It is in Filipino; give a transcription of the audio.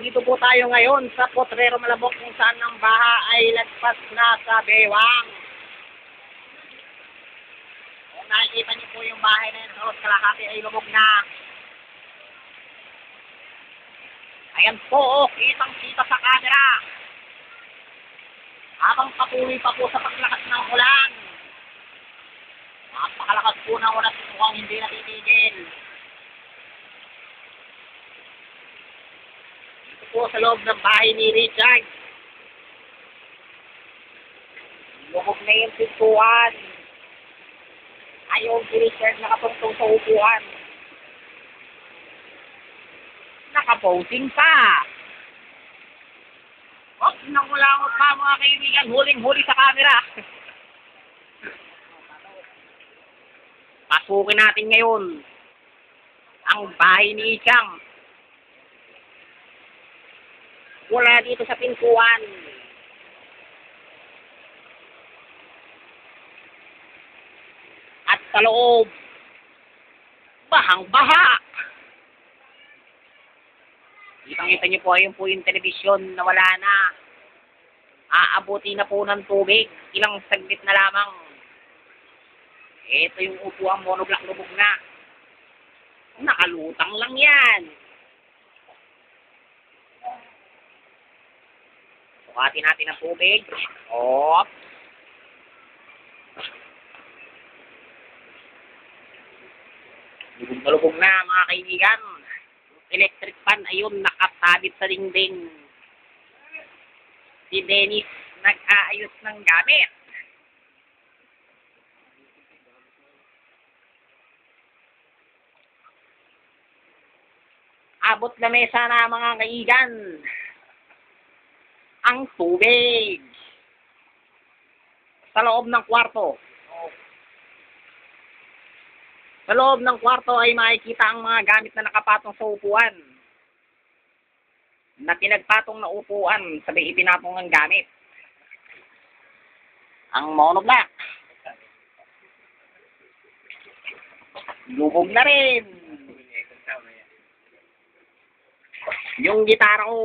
Nandito po tayo ngayon sa Potrero Malabok kung saan ang baha ay lagpas na sa bewang. Kung nakikita niyo po yung bahay na yun, kalahati ay lubog na. Ayan po, kitang-kita sa camera. Habang patuloy pa po sa paglakas ng ulan. Napakalakas po ng ulan, mukhang hindi natitigil. Po sa loob ng bahay ni Richard. Lubog na yung pintuan. Ayaw si Richard nakatungtong sa upuan. Nakaposing pa. Oh, nangulangot pa mga kaibigan. Huling-huli sa camera. Pasukin natin ngayon ang bahay ni Ichang. Wala dito sa pintuan. At sa loob, bahang-baha. Kitang-kita niyo po, ayun po yung telebisyon na wala na. Aabuti na po ng tubig. Ilang saglit na lamang. Ito yung upuang monoblock lubog na. Nakalutang lang yan. Bukatin natin ang tubig. Op. Lubog na lubog na mga kaibigan. Electric fan ayun nakasabit sa dingding. Si Dennis nag-aayos ng gamit. Abot na mesa na mga kaibigan. Ang tubig sa loob ng kwarto. Sa loob ng kwarto ay makikita ang mga gamit na nakapatong sa upuan. Na pinagpatong na upuan, sabay ipinatong ang gamit. Ang monoblock. Lubog na rin. Yung gitara ko